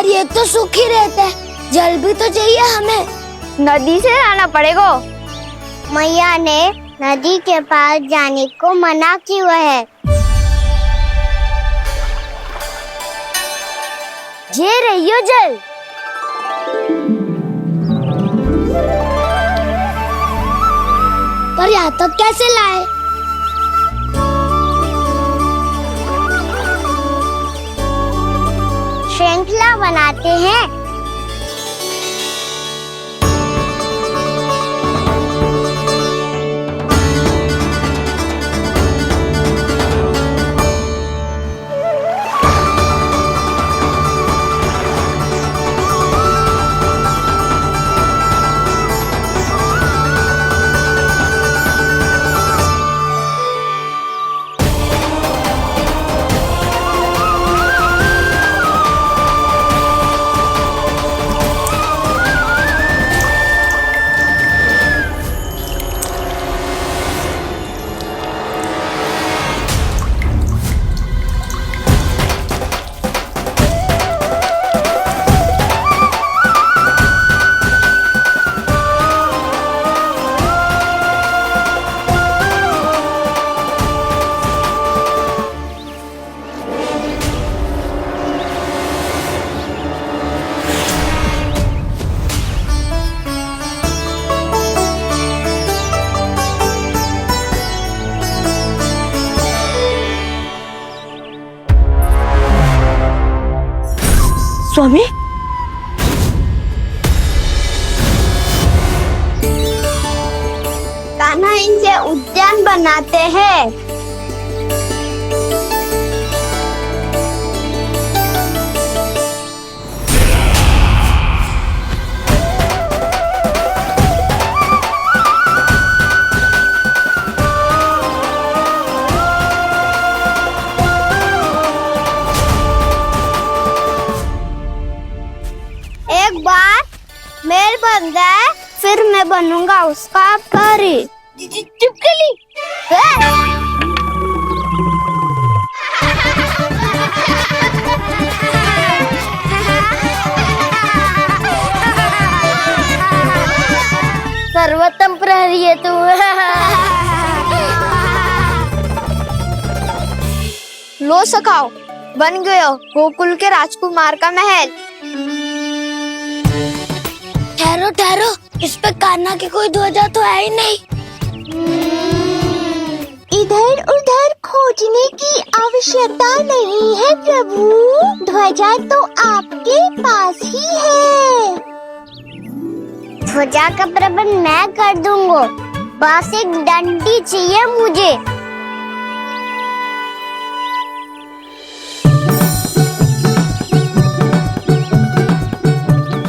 पर ये तो सूखी रहता है, जल भी तो चाहिए हमें। नदी से लाना पड़ेगा। मैया ने नदी के पास जाने को मना किया है। ये रहियो जल। पर यहाँ तक कैसे लाए? श्रृंखला बनाते हैं। स्वामी, कान्हा इनसे उद्यान बनाते हैं। एक बार मेल बन जाए फिर मैं बनूंगा उसका परी। चुपकली। सर्वोत्तम प्रहरी है तू। लो सखाओ, बन गयो गोकुल के राजकुमार का महल। ठहरो ठहरो, इस पे कान्हा की कोई ध्वजा तो है ही नहीं। इधर उधर खोजने की आवश्यकता नहीं है प्रभु, ध्वजा तो आपके पास ही है। ध्वजा का प्रबंध मैं कर दूंगा, बस एक डंडी चाहिए मुझे।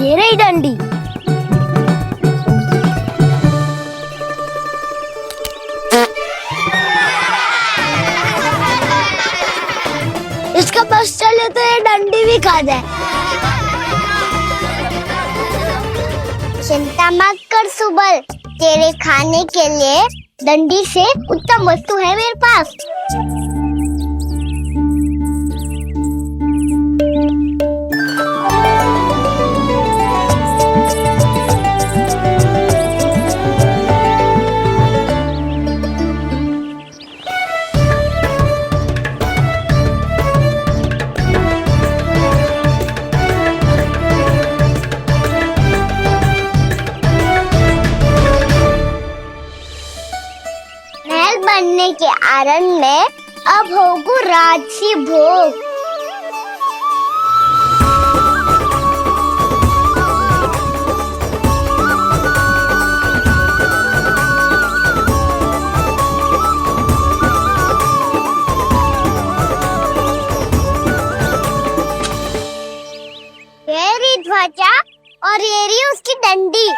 ये रही डंडी। इसका बस चले तो ये डंडी भी खा जाए। चिंता मत कर सुबल, तेरे खाने के लिए डंडी से उत्तम वस्तु है मेरे पास। बनने के आनंद में अब होगू राजसी भोग। ये रही ध्वजा और ये रही उसकी डंडी।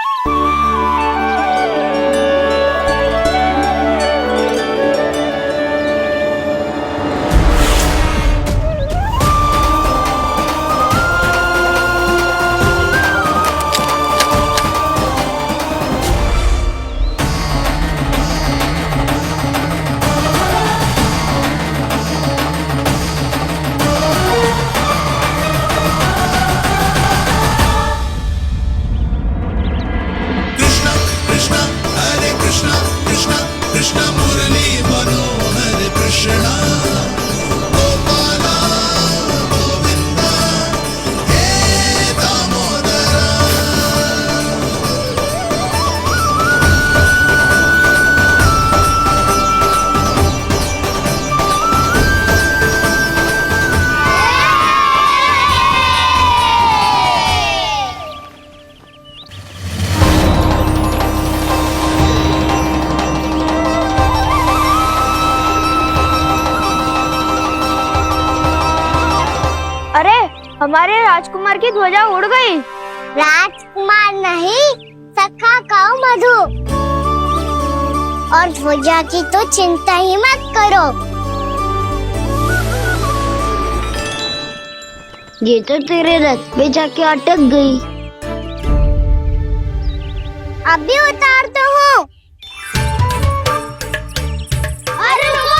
अरे हमारे राजकुमार की ध्वजा उड़ गई। राजकुमार नहीं, सखा कहो मधु। और ध्वजा की तो चिंता ही मत करो। ये तो तेरे रथ पे जाके अटक गई। अभी उतारता हूँ। अरे रुको।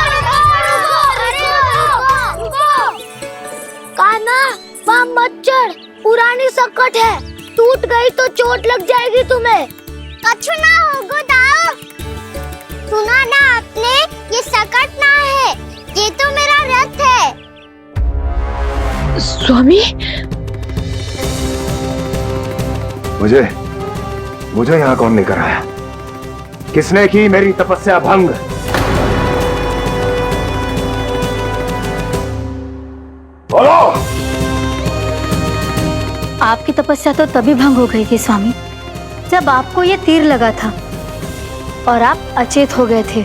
कान्हा, वहाँ मत चढ़, पुरानी सकट है, टूट गई तो चोट लग जाएगी तुम्हें। कछु ना होगा दाऊ। सुना ना आपने, ये सकट ना है, ये तो मेरा रथ है। स्वामी, मुझे यहाँ कौन लेकर आया? किसने की मेरी तपस्या भंग? बोलो। आपकी तपस्या तो तभी भंग हो गई थी स्वामी, जब आपको ये तीर लगा था और आप अचेत हो गए थे।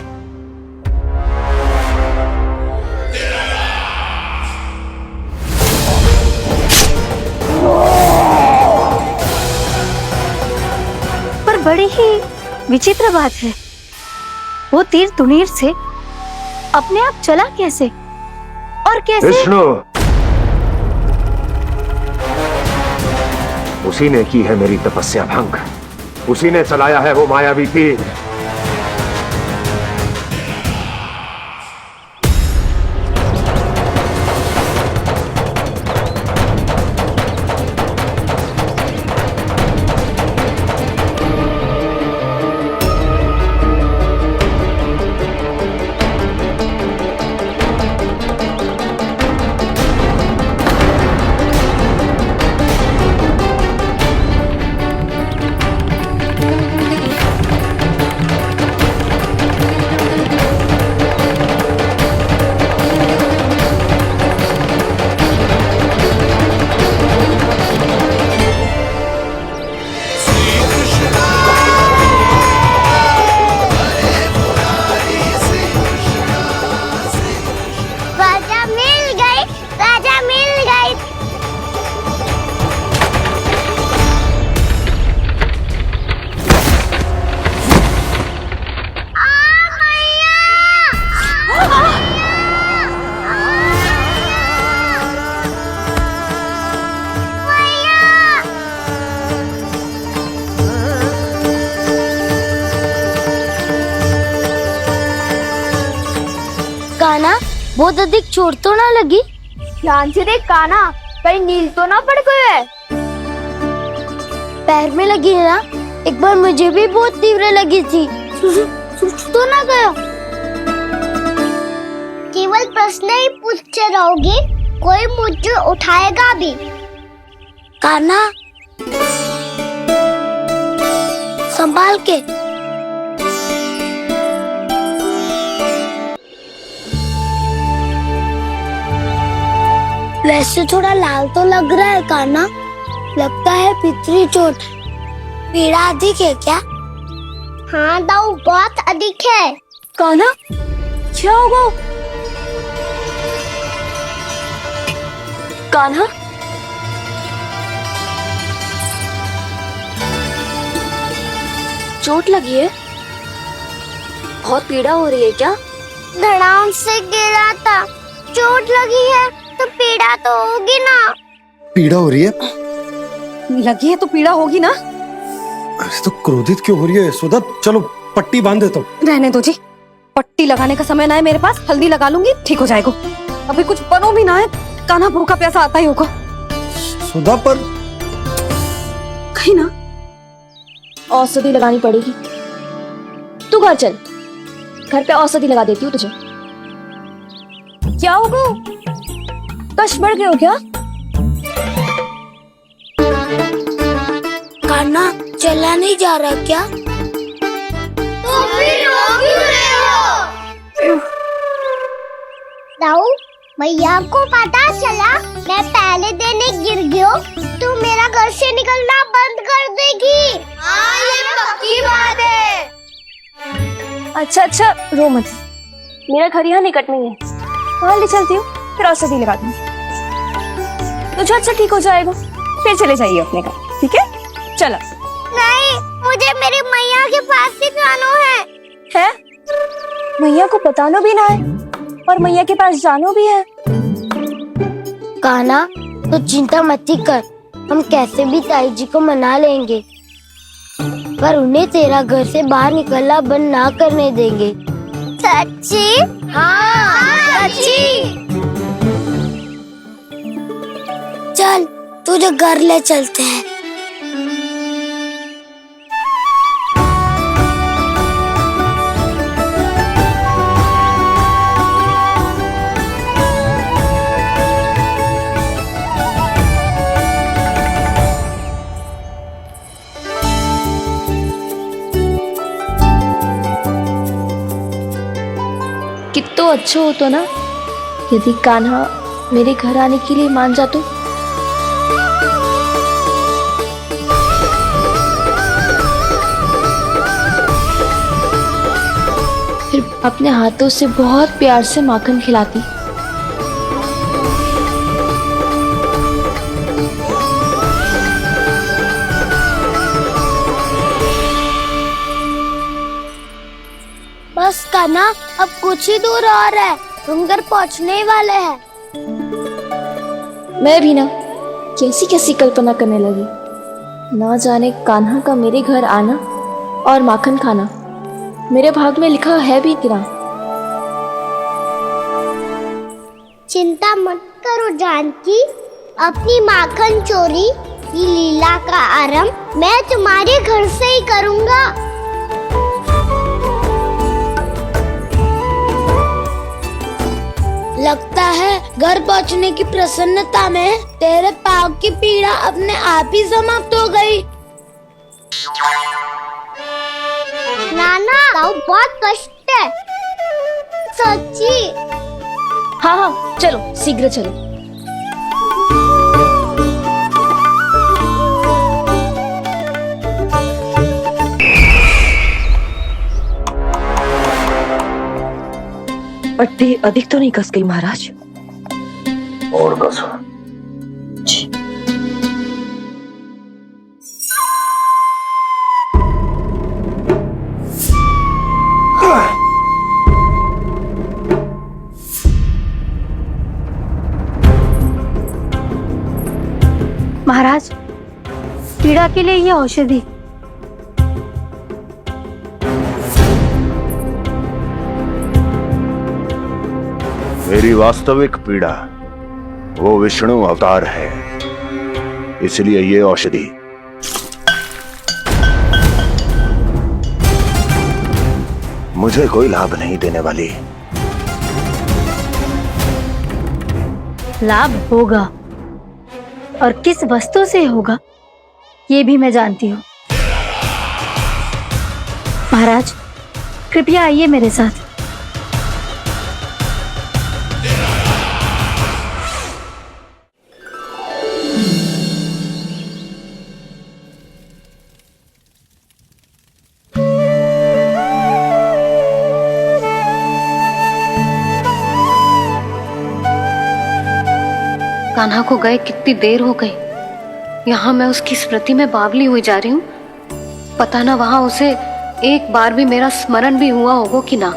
पर बड़ी ही विचित्र बात है, वो तीर तुनीर से अपने आप चला कैसे और कैसे? विष्णु, उसी ने की है मेरी तपस्या भंग, उसी ने चलाया है वो मायावी तीर। राजा मिल गई। कान्हा, बहुत अधिक चोट तो ना लगी? ध्यान से देख कान्हा, कहीं नील तो ना पड़ गए। पैर में लगी है ना? एक बार मुझे भी बहुत तीव्र लगी थी। सूझ तो ना गया? केवल प्रश्न ही पूछते रहोगे, कोई मुझे उठाएगा भी। कान्हा, संभाल के। वैसे थोड़ा लाल तो लग रहा है कान्हा, लगता है पितरी चोट। पीड़ा अधिक है क्या? हाँ दाऊ, बहुत अधिक है। कान्हा, क्या होगा? कान्हा, चोट लगी है? बहुत पीड़ा हो रही है क्या? धड़ाम से गिरा था, चोट लगी है तो पीड़ा तो होगी ना। पीड़ा हो रही है? लगी है तो पीड़ा होगी ना। अरे तो क्रोधित क्यों हो रही है यशोदा? चलो पट्टी बांध देता हूँ। रहने दो जी, पट्टी लगाने का समय ना है मेरे पास, हल्दी लगा लूंगी, ठीक हो जाएगा। अभी कुछ बनो भी ना है, कान्हा भूखा प्यासा आता ही होगा। सुधा पर कहीं ना औषधि लगानी पड़ेगी। तू घर चल, घर पे औषधि लगा देती हूँ तुझे। क्या होगा? कष्ट बढ़ गए हो क्या? कान्हा, चला नहीं जा रहा क्या? तो फिर रो क्यों रहे हो? दाऊ, भैया को पता चला मैं पहले दिन ही गिर गया तो मेरा घर से निकलना बंद कर देगी। हाँ, ये पक्की बात है। अच्छा, रो मत, मेरा घर यहाँ निकट में है, वहाँ ले चलती हूँ, फिर औषधि लगा दूंगी। तो झट से ठीक हो जाएगा। फिर चले जाइए अपने घर, ठीक है? चलो। नहीं, मुझे मेरी मैया के पास ही जाना है। मैया को बताना भी ना है और मैया के पास जानो भी है। कान्हा, तो चिंता मत ही कर, हम कैसे भी ताई जी को मना लेंगे, पर उन्हें तेरा घर से बाहर निकलना बंद ना करने देंगे। सच्ची? हाँ, सच्ची। चल, तुझे घर ले चलते हैं। कितना अच्छा हो तो ना यदि कान्हा मेरे घर आने के लिए मान जा तो। फिर अपने हाथों से बहुत प्यार से माखन खिलाती। बस कान्हा, अब कुछ ही दूर और है, हम घर पहुँचने ही वाले हैं। मैं भी ना कैसी कैसी कल्पना करने लगी। ना जाने कान्हा का मेरे घर आना और माखन खाना मेरे भाग में लिखा है भी कि ना। चिंता मत करो जानकी, अपनी माखन चोरी की लीला का आरंभ मैं तुम्हारे घर से ही करूँगा। लगता है घर पहुंचने की प्रसन्नता में तेरे पाँव की पीड़ा अपने आप ही समाप्त हो गई। नाना, पाँव बहुत कष्ट है। सच्ची? हाँ हाँ, चलो शीघ्र चलो। पट्टी अधिक तो नहीं कस गई महाराज? और कसो। महाराज, पीड़ा के लिए ये औषधि। मेरी वास्तविक पीड़ा वो विष्णु अवतार है, इसलिए ये औषधि। मुझे कोई लाभ नहीं देने वाली। लाभ होगा, और किस वस्तु से होगा ये भी मैं जानती हूँ। महाराज, कृपया आइए मेरे साथ। कान्हा को गए कितनी देर हो गई। यहाँ मैं उसकी स्मृति में बावली हुई जा रही हूँ। पता ना वहां उसे एक बार भी मेरा स्मरण भी हुआ होगा कि ना।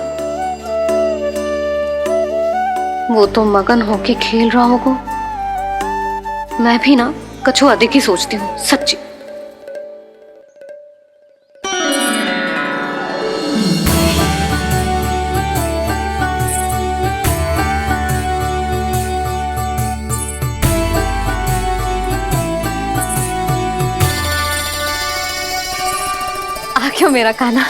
वो तो मगन होके खेल रहा होगा। मैं भी ना कुछ अधिक ही सोचती हूँ सच्ची। आ क्यों मेरा कान्हा।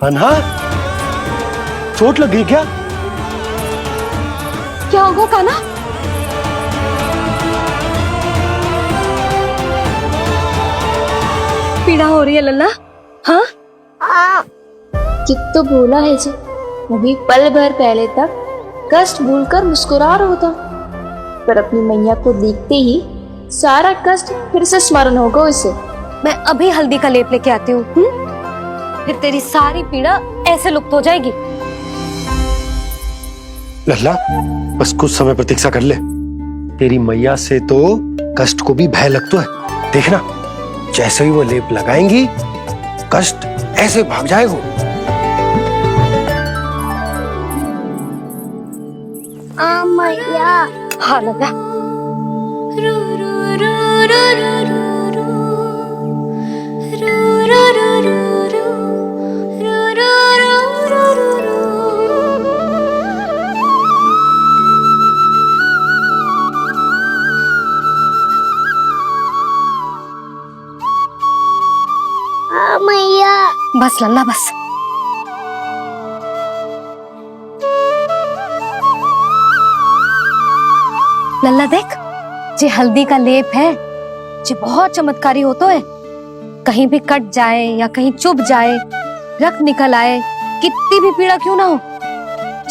कान्हा, चोट लग गई क्या? क्या होगा कान्हा? पीड़ा हो रही है लल्ला? हाँ? कित तो भूला है जी, अभी पल भर पहले तक कष्ट भूलकर मुस्कुरा रहा था, पर अपनी मैया को देखते ही सारा कष्ट फिर से स्मरण होगा उसे। मैं अभी हल्दी का लेप लेके आती हूँ, फिर तेरी सारी पीड़ा ऐसे लुप्त हो जाएगी। लल्ला, बस कुछ समय प्रतीक्षा कर ले। तेरी मैया से तो कष्ट को भी भय लगता है। देखना, जैसे ही वो लेप लगाएंगी, कष्ट ऐसे भाग जाएगा। मैया। हाँ लल्ला। मैया। बस लल्ला बस। लल्ला देख, जे हल्दी का लेप है, जे बहुत चमत्कारी होता है। कहीं भी कट जाए या कहीं चुभ जाए, रक्त निकल आए, कितनी भी पीड़ा क्यों ना हो,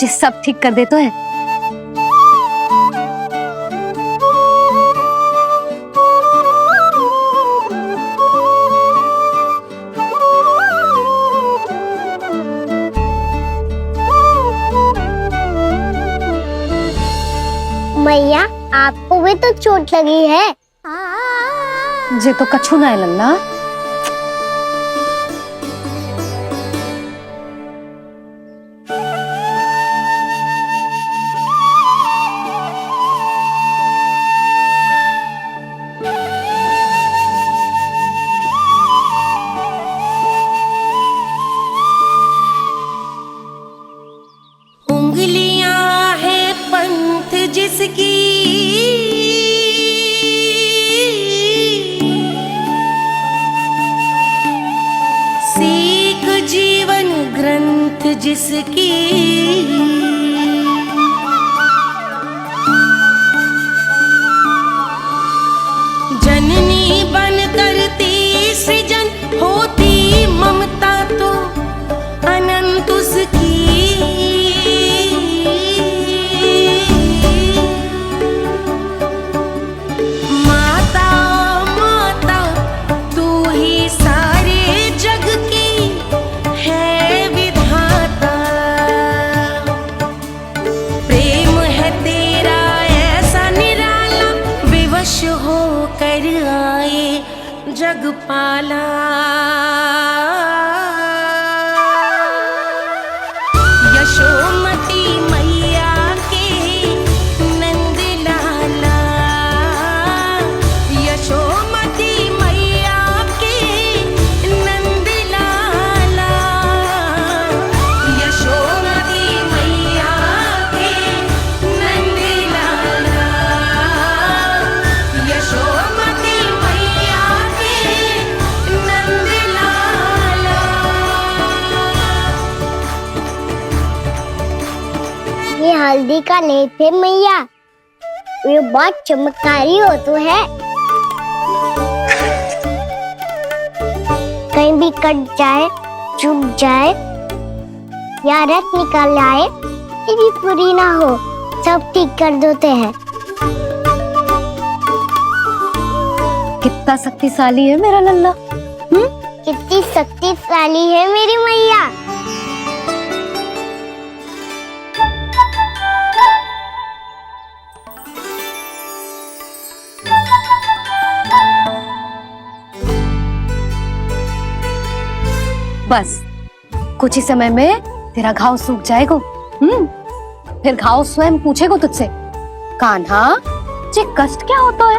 जे सब ठीक कर देता है। मैया, आपको भी तो चोट लगी है। जे तो कछु ना है लल्ला। उंगलियां है पंथ जिसकी, सीख जीवन ग्रंथ जिसकी, जननी बन करती सृजन होती ममता तो अनंत उसकी। जगपाला यशोमती मैया के नंद लाला, यशोमती मैया के नंद लाला, यशोमती मैया के नंद लाला, यशोमती ये हल्दी का लेप है मैया, ये बहुत चमत्कारी हो तो है। कहीं भी कट जाए, चुभ जाए या रक्त निकल आए, ये भी पूरी ना हो, सब ठीक कर देते हैं। कितना शक्तिशाली है मेरा लल्ला। कितनी शक्तिशाली है मेरी मैया। बस कुछ ही समय में तेरा घाव सूख जाएगा। फिर घाव स्वयं पूछेगा तुझसे, कान्हा ये कष्ट क्या होता है?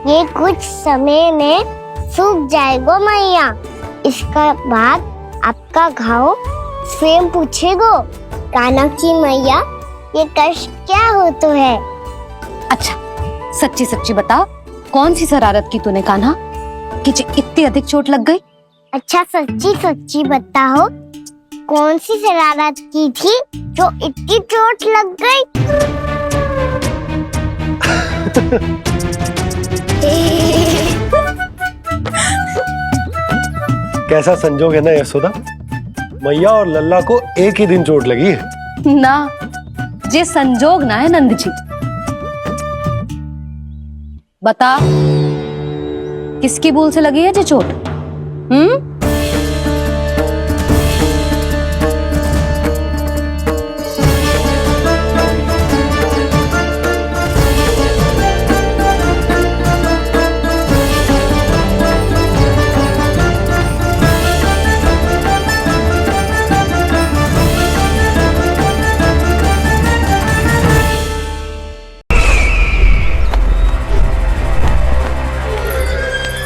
ये कुछ समय में सूख जाएगा मैया। इसका बाद आपका घाव स्वयं पूछेगो, कान्हा की मैया ये कष्ट क्या होता है। अच्छा सच्ची सच्ची बता, कौन सी शरारत की तूने कान्हा कि इतनी अधिक चोट लग गई? अच्छा सच्ची सच्ची बताओ, कौन सी शरारत की थी जो इतनी चोट लग गई? कैसा संजोग है ना यशोदा, मैया और लल्ला को एक ही दिन चोट लगी है। ना जे संजोग ना है नंद जी। बता किसकी भूल से लगी है जे चोट?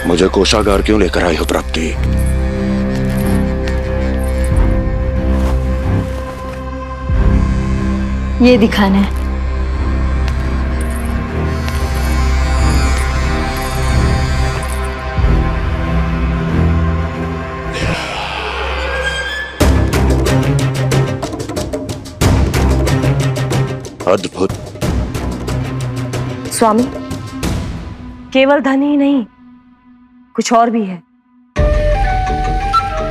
मुझे कोषागार क्यों लेकर आई हो प्राप्ति? ये दिखाना है। अद्भुत। स्वामी, केवल धन ही नहीं, कुछ और भी है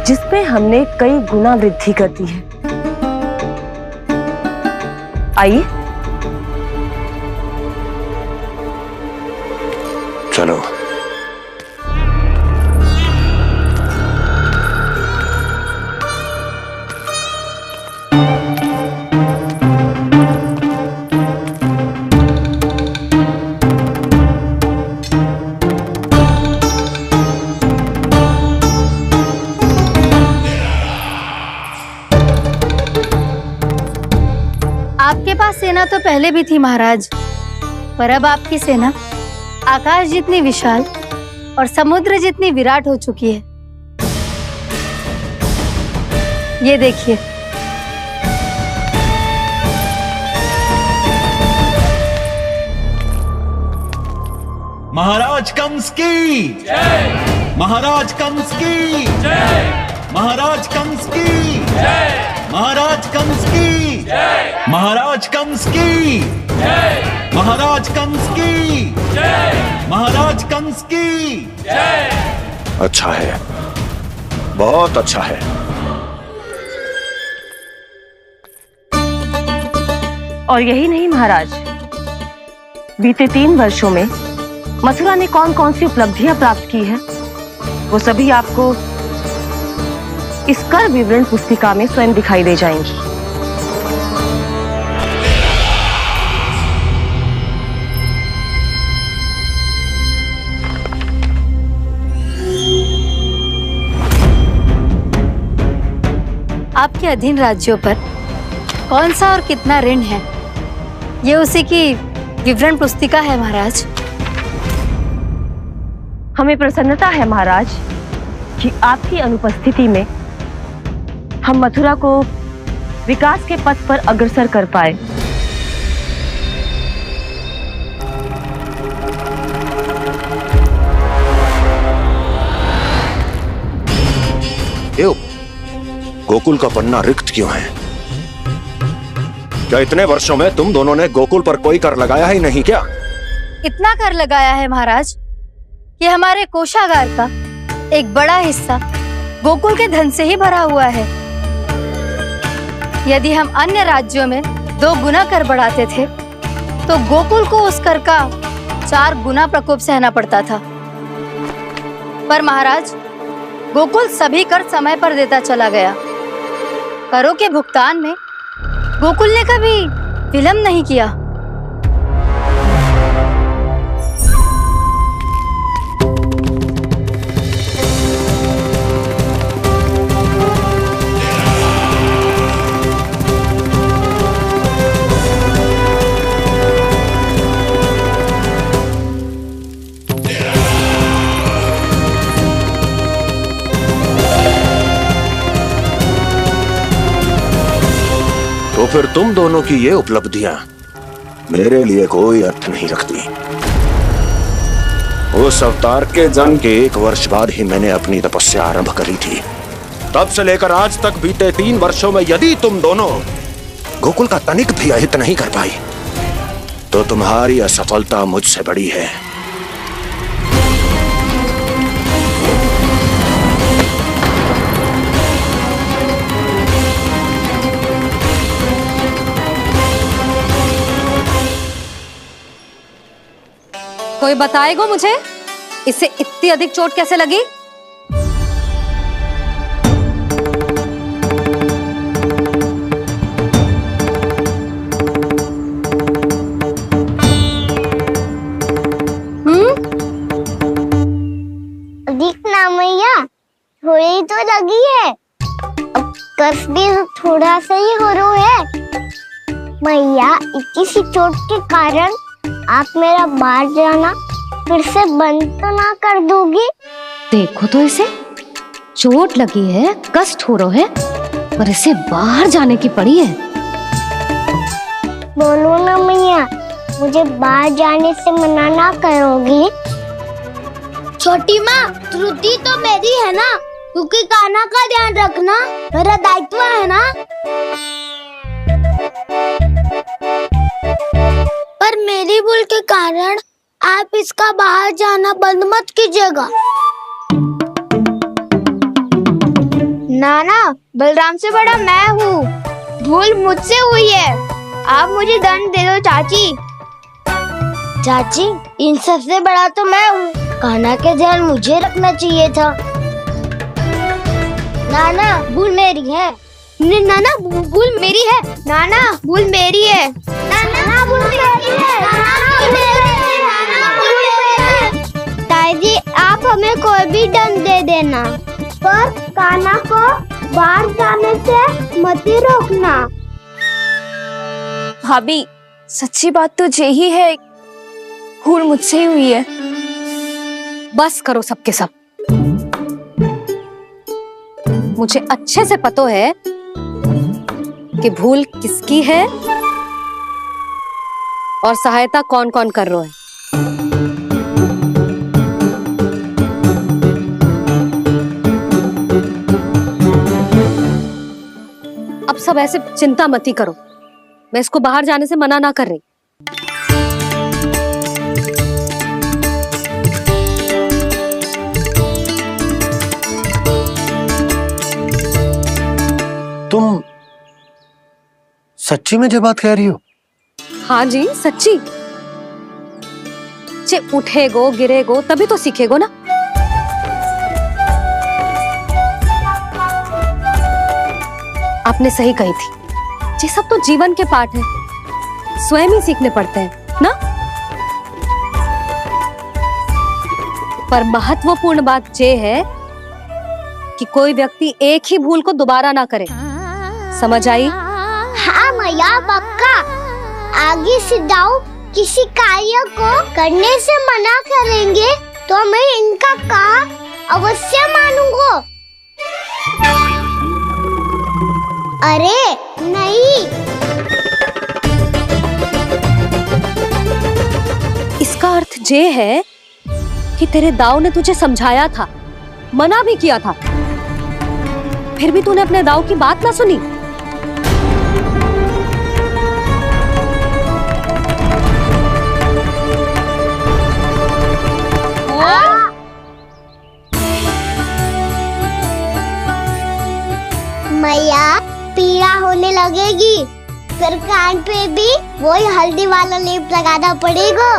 जिसमें हमने कई गुना वृद्धि कर दी है। आइए चलो। आपके पास सेना तो पहले भी थी महाराज, पर अब आपकी सेना आकाश जितनी विशाल और समुद्र जितनी विराट हो चुकी है। ये देखिए। महाराज कंस की जय। महाराज कंस की जय। महाराज कंस की जय। महाराज कंस की जय। महाराज कंस की जय। महाराज कंस की जय। महाराज कंस की जय। अच्छा है, बहुत अच्छा है। और यही नहीं महाराज, बीते 3 वर्षों में मथुरा ने कौन कौन सी उपलब्धियां प्राप्त की है, वो सभी आपको इस कर विवरण पुस्तिका में स्वयं दिखाई दे जाएंगी। आपके अधीन राज्यों पर कौन सा और कितना ऋण है, ये उसी की विवरण पुस्तिका है महाराज। हमें प्रसन्नता है महाराज कि आपकी अनुपस्थिति में हम मथुरा को विकास के पथ पर अग्रसर कर पाए। गोकुल का पन्ना रिक्त क्यों है? क्या इतने वर्षों में तुम दोनों ने गोकुल पर कोई कर लगाया ही नहीं क्या? इतना कर लगाया है महाराज कि हमारे कोषागार का एक बड़ा हिस्सा गोकुल के धन से ही भरा हुआ है। यदि हम अन्य राज्यों में 2 गुना कर बढ़ाते थे तो गोकुल को उस कर का 4 गुना प्रकोप सहना पड़ता था। पर महाराज, गोकुल सभी कर समय पर देता चला गया। करों के भुगतान में गोकुल ने कभी विलंब नहीं किया। तो फिर तुम दोनों की ये उपलब्धियां मेरे लिए कोई अर्थ नहीं रखती। उस अवतार के जन्म के 1 वर्ष बाद ही मैंने अपनी तपस्या आरंभ करी थी। तब से लेकर आज तक बीते 3 वर्षों में यदि तुम दोनों गोकुल का तनिक भी अहित नहीं कर पाई तो तुम्हारी असफलता मुझसे बड़ी है। कोई बताएगा मुझे इसे इतनी अधिक चोट कैसे लगी? दिखना मैया, थोड़ी तो लगी है, अब कस भी थोड़ा सा ही हो रहा है। मैया, इतनी सी चोट के कारण आप मेरा बाहर जाना फिर से बंद तो ना कर दोगी? देखो तो इसे, चोट लगी है, कष्ट हो रहा है, पर इसे बाहर जाने की पड़ी है। बोलो ना मैया, मुझे बाहर जाने से मना ना करोगी? छोटी माँ, त्रुटि तो मेरी है ना, क्योंकि कान्हा का ध्यान रखना मेरा दायित्व है ना। पर मेरी भूल के कारण आप इसका बाहर जाना बंद मत कीजिएगा। नाना, बलराम से बड़ा मैं हूँ, भूल मुझसे हुई है, आप मुझे दंड दे दो चाची। चाची, इन सबसे बड़ा तो मैं हूँ, कान्हा के ध्यान मुझे रखना चाहिए था। नाना, भूल मेरी है। नाना, भूल मेरी है। नाना, भूल मेरी है। नाना, भूल मेरी है। नाना, भूल मेरी है। ताई जी, आप हमें कोई भी दंड दे देना, पर कान्हा को बाहर जाने से मत ही रोकना। भाभी, सच्ची बात तो यही है, भूल मुझसे ही हुई है। बस करो सबके सब। मुझे अच्छे से पता है कि भूल किसकी है और सहायता कौन कौन कर रहा है। अब सब ऐसे चिंता मत ही करो, मैं इसको बाहर जाने से मना ना कर रही। तुम सच्ची में जो बात कह रही हो? हाँ जी, सच्ची। जे उठेगो गिरेगो तभी तो सीखेगो ना। आपने सही कही थी, ये सब तो जीवन के पाठ है, स्वयं ही सीखने पड़ते हैं ना। पर महत्वपूर्ण बात ये है कि कोई व्यक्ति एक ही भूल को दोबारा ना करे, समझ आई? हाँ मैया, पक्का। आगे से जाओ किसी कार्य को करने से मना करेंगे तो मैं इनका कहा अवश्य मानूंगा। अरे नहीं, इसका अर्थ ये है कि तेरे दाऊ ने तुझे समझाया था, मना भी किया था, फिर भी तूने अपने दाऊ की बात ना सुनी। मैया, पीड़ा होने लगेगी, फिर कान पे भी वही हल्दी वाला लेप लगाना पड़ेगा।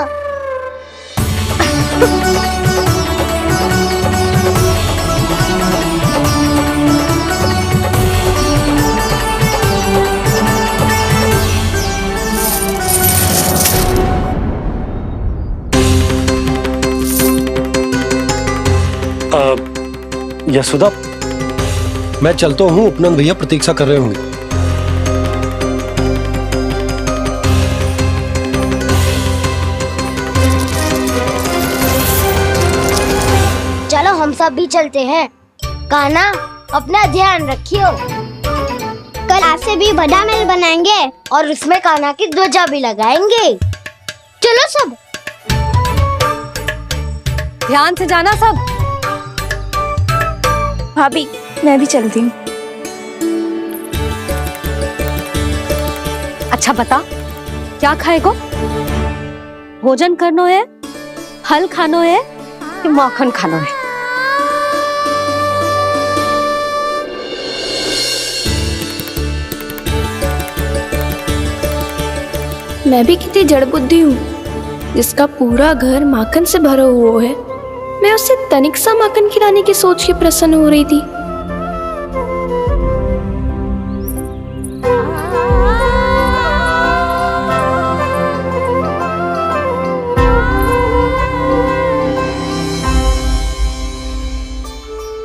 यशोदा, मैं चलता हूँ, उपनंद भैया प्रतीक्षा कर रहे होंगे। चलो हम सब भी चलते हैं। कान्हा, अपना ध्यान रखियो। कल आपसे भी बड़ा महल बनाएंगे और उसमें कान्हा की ध्वजा भी लगाएंगे। चलो सब। ध्यान से जाना सब। भाभी, मैं भी चलती हूँ। अच्छा बता, क्या खाएगो? भोजन करनो है, फल खानो है कि माखन खानो है? मैं भी कितनी जड़ बुद्धि हूँ जिसका पूरा घर माखन से भरा हुआ है। मैं उससे तनिक सा माखन खिलाने की सोच के प्रसन्न हो रही थी।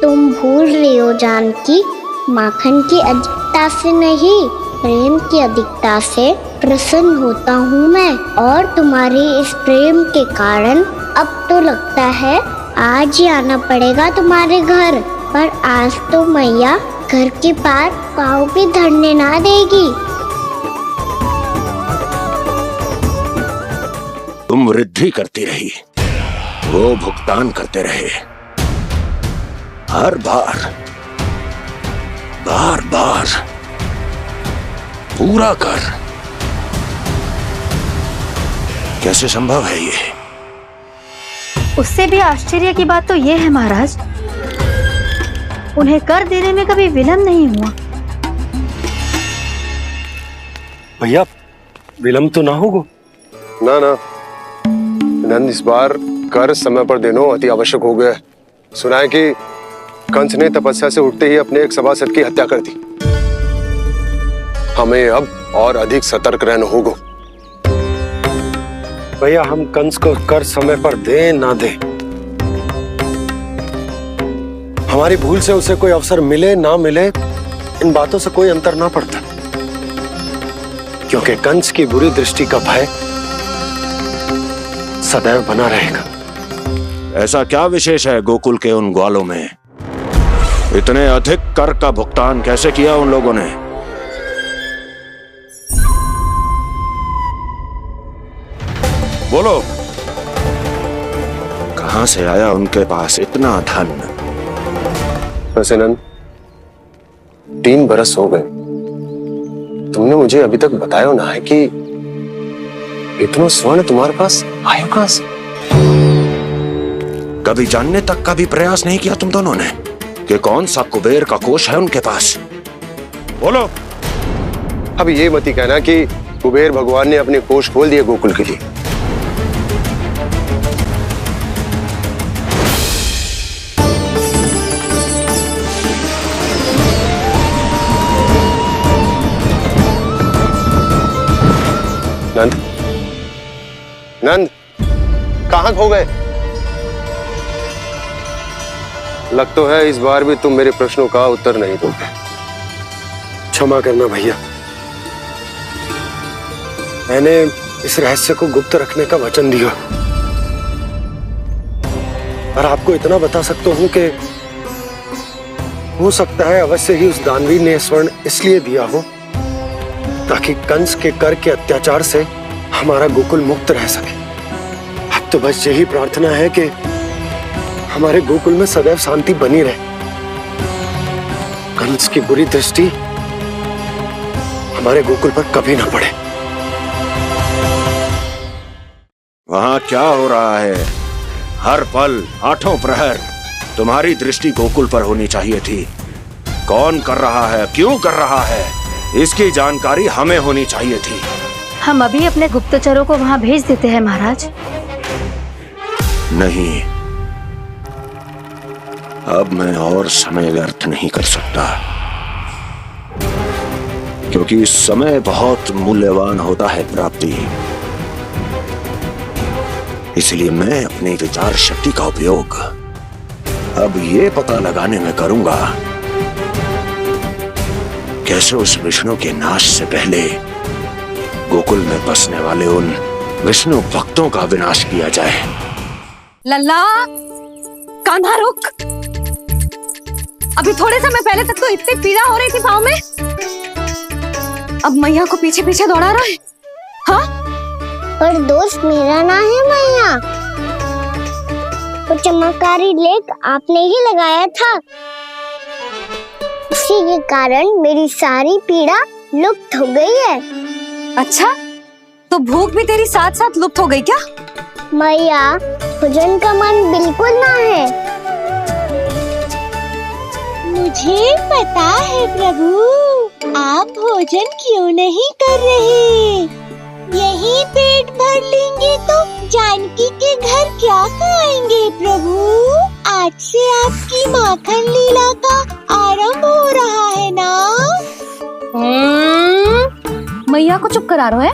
तुम भूल रही हो जानकी, माखन की अधिकता से नहीं, प्रेम की अधिकता से प्रसन्न होता हूँ मैं। और तुम्हारे इस प्रेम के कारण अब तो लगता है आज ही आना पड़ेगा तुम्हारे घर। पर आज तो मैया घर के पार पाँव भी धरने ना देगी। तुम वृद्धि करती रही, वो भुगतान करते रहे। हर बार बार बार पूरा कर। कैसे संभव है ये? उससे भी आश्चर्य की बात तो ये है महाराज, उन्हें कर देने में कभी विलंब नहीं हुआ। भैया विलंब तो ना होगा? ना ना नंद, इस बार कर समय पर देना अति आवश्यक हो गया है। सुना है कि कंस ने तपस्या से उठते ही अपने एक सभासद की हत्या कर दी। हमें अब और अधिक सतर्क रहना होगा। भैया हम कंस को कर समय पर दे ना दे, हमारी भूल से उसे कोई अवसर मिले ना मिले, इन बातों से कोई अंतर ना पड़ता। क्योंकि कंस की बुरी दृष्टि का भय सदैव बना रहेगा। ऐसा क्या विशेष है गोकुल के उन ग्वालों में? इतने अधिक कर का भुगतान कैसे किया उन लोगों ने? बोलो, कहां से आया उनके पास इतना धन? वैसे नंद, 3 बरस हो गए, तुमने मुझे अभी तक बताया ना है कि इतना स्वर्ण तुम्हारे पास आया कहां से? कभी जानने तक का भी प्रयास नहीं किया तुम दोनों ने कि कौन सा कुबेर का कोष है उनके पास? बोलो। अब ये मत ही कहना कि कुबेर भगवान ने अपने कोष खोल दिए गोकुल के लिए। नंद, नंद, कहां खो गए? लग तो है इस बार भी तुम मेरे प्रश्नों का उत्तर नहीं दोगे। क्षमा करना भैया, मैंने इस रहस्य को गुप्त रखने का वचन दिया। पर आपको इतना बता सकता हूं कि हो सकता है अवश्य ही उस दानवी ने स्वर्ण इसलिए दिया हो ताकि कंस के कर के अत्याचार से हमारा गोकुल मुक्त रह सके। अब तो बस यही प्रार्थना है कि हमारे गोकुल में सदैव शांति बनी रहे, कंस की बुरी दृष्टि हमारे गोकुल पर कभी ना पड़े। वहां क्या हो रहा है? हर पल, आठों प्रहर तुम्हारी दृष्टि गोकुल पर होनी चाहिए थी। कौन कर रहा है, क्यों कर रहा है, इसकी जानकारी हमें होनी चाहिए थी। हम अभी अपने गुप्तचरों को वहां भेज देते हैं महाराज। नहीं, अब मैं और समय व्यर्थ नहीं कर सकता, क्योंकि समय बहुत मूल्यवान होता है प्राप्ति। इसलिए मैं अपनी विचार शक्ति का उपयोग अब ये पता लगाने में करूंगा कैसे उस विष्णु के नाश से पहले गोकुल में बसने वाले उन विष्णु भक्तों का विनाश किया जाए। लल्ला, कान्हा रुक। अभी थोड़े समय पहले तक तो इतनी पीड़ा हो रही थी पाँव में, अब मैया को पीछे पीछे दौड़ा रहा है। हाँ? पर दोष मेरा ना है मैया, वो चमत्कारी लेख आपने ही लगाया था। इसी के कारण मेरी सारी पीड़ा लुप्त हो गई है। अच्छा, तो भूख भी तेरी साथ साथ लुप्त हो गई क्या? मैया, भोजन का मन बिल्कुल ना है। मुझे पता है प्रभु, आप भोजन क्यों नहीं कर रहे। यही पेट भर लेंगे तो जानकी के घर क्या खाएंगे प्रभु। आज से आपकी माखन लीला का आरंभ हो रहा है ना। मैया को चुप करा रहे है?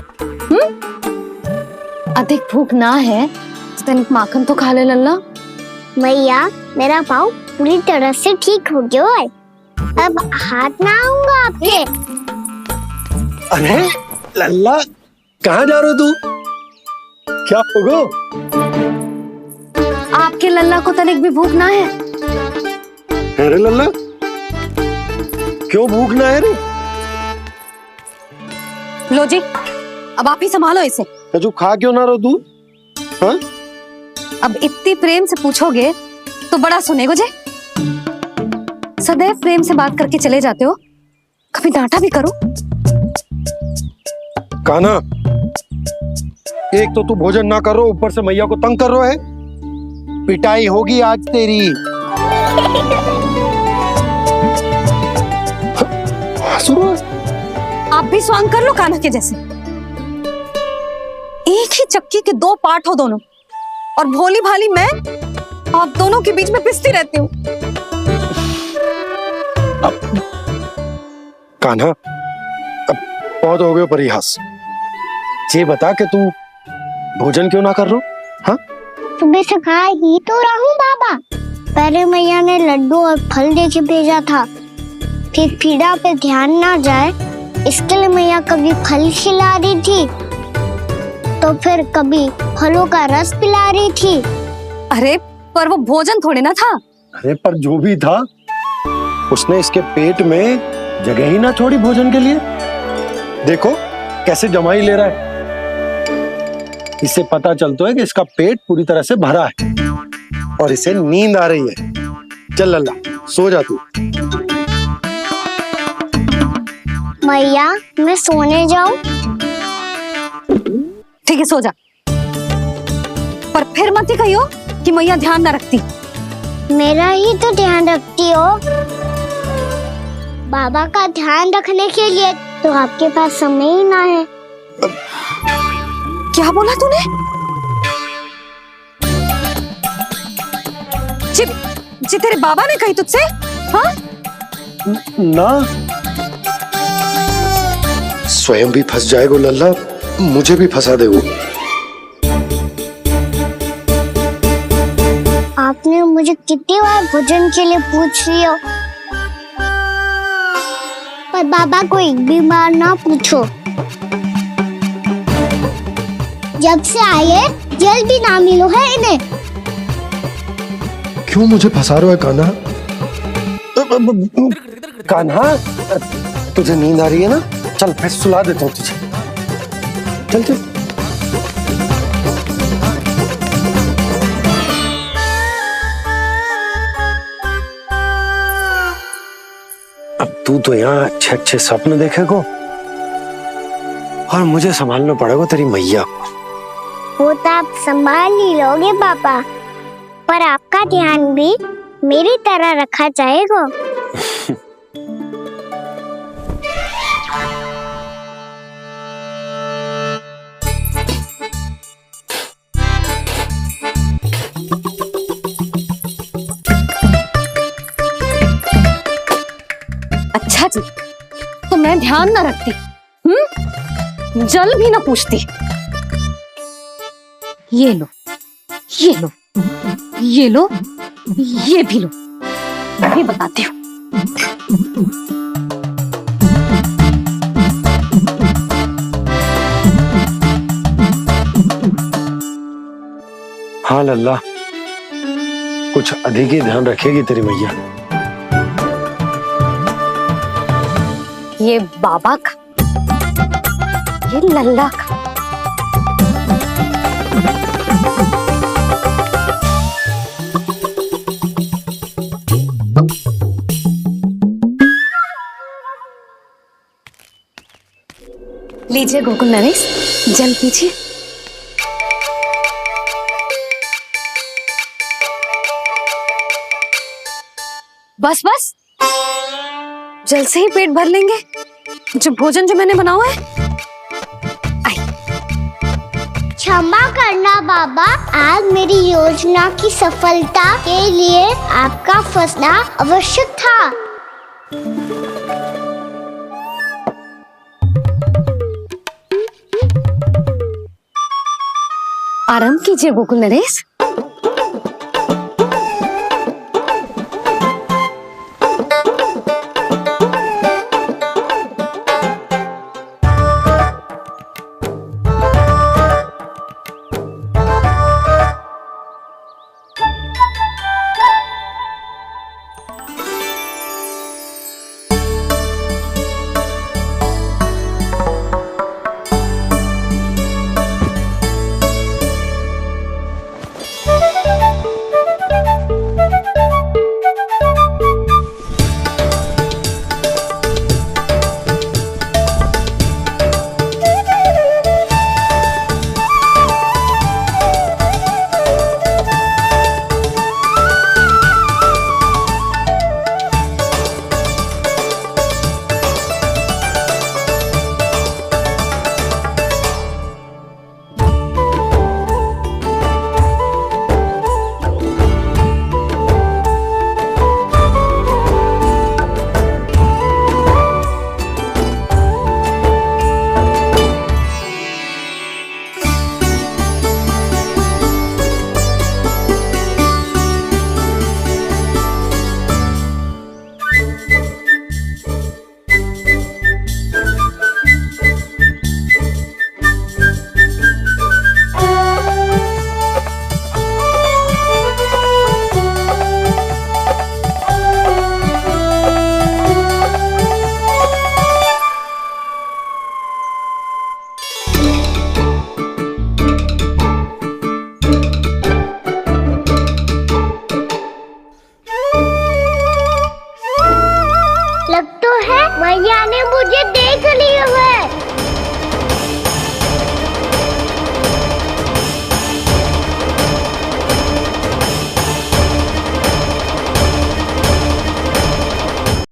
अधिक भूख ना है तो तनिक माखन तो खा ले लल्ला। मैया, मेरा पाँव पूरी तरह से ठीक हो गया है। अब हाथ ना आऊंगा आपके। अरे लल्ला, कहाँ जा रहे हो तू? क्या होगो? आपके लल्ला को तनिक भी भूख ना है? अरे लल्ला, क्यों भूख ना है रे? लो जी, अब आप ही संभालो इसे। तू खा क्यों ना रहो तू? हाँ? अब इतनी प्रेम से पूछोगे तो बड़ा सुनेगो जे। सदैव प्रेम से बात करके चले जाते हो, कभी डांटा भी करो। कान्हा, एक तो तू भोजन ना करो, ऊपर से मैया को तंग कर रहा है। पिटाई होगी आज तेरी। आप भी स्वांग कर लो कान्हा के जैसे। एक ही चक्की के दो पार्ट हो दोनों, और भोली भाली मैं आप दोनों के बीच में पिसती रहती हूँ। कान्हा, अब बहुत हो गए परिहास। ये बता कि तू भोजन क्यों ना कर रो? हाँ? सुबह से खा ही तो रहा हूँ बाबा। पहले मैया ने लड्डू और फल देके भेजा था, फिर पीड़ा पे ध्यान ना जाए इसके लिए मैया कभी फल खिला रही थी तो फिर कभी फलों का रस पिला रही थी। अरे पर वो भोजन थोड़े ना था। अरे पर जो भी था, उसने इसके पेट में जगह ही ना छोड़ी भोजन के लिए। देखो कैसे जमाई ले रहा है। इससे पता चलता है कि इसका पेट पूरी तरह से भरा है और इसे नींद आ रही है। चल लल्ला, सो जा तू। मैया, मैं सोने जाऊं? ठीक है, सो जा, पर फिर मत ही कहियो कि मैया ध्यान न रखती। मेरा ही तो ध्यान रखती हो। बाबा का ध्यान रखने के लिए तो आपके पास समय ही ना है। क्या बोला तूने? जी तेरे बाबा ने कही तुझसे? हाँ? ना, स्वयं भी फंस जाएगो लल्ला, मुझे भी फंसा देगो। आपने मुझे कितनी बार भोजन के लिए पूछ लिया, पर बाबा को एक भी बार ना पूछो। जब से आए जल भी ना मिलो है इन्हें। क्यों मुझे फंसा रहा है कान्हा? कान्हा, तुझे नींद आ रही है ना? चल मैं सुला देता हूँ तुझे। चल चल। अब तू तो यहाँ अच्छे अच्छे सपने देखेगो और मुझे संभालना पड़ेगा तेरी मैया को। वो तो आप संभाल ही लोगे पापा, पर आपका ध्यान भी मेरी तरह रखा जाएगा। अच्छा जी, तो मैं ध्यान ना रखती, जल भी ना पूछती। ये लो, ये लो, ये लो, ये भी लो, मैं भी बताती हूँ। हाँ लल्ला, कुछ अधिक ही ध्यान रखेगी तेरी मैया। ये बाबा का, ये लल्ला का। लीजिए गोकुल नरेश, जल पीजिए। बस बस, जल से ही पेट भर लेंगे। जो भोजन जो मैंने बनाया है। क्षमा करना बाबा, आज मेरी योजना की सफलता के लिए आपका फंसना आवश्यक था। आराम कीजिए गोकुल नरेश।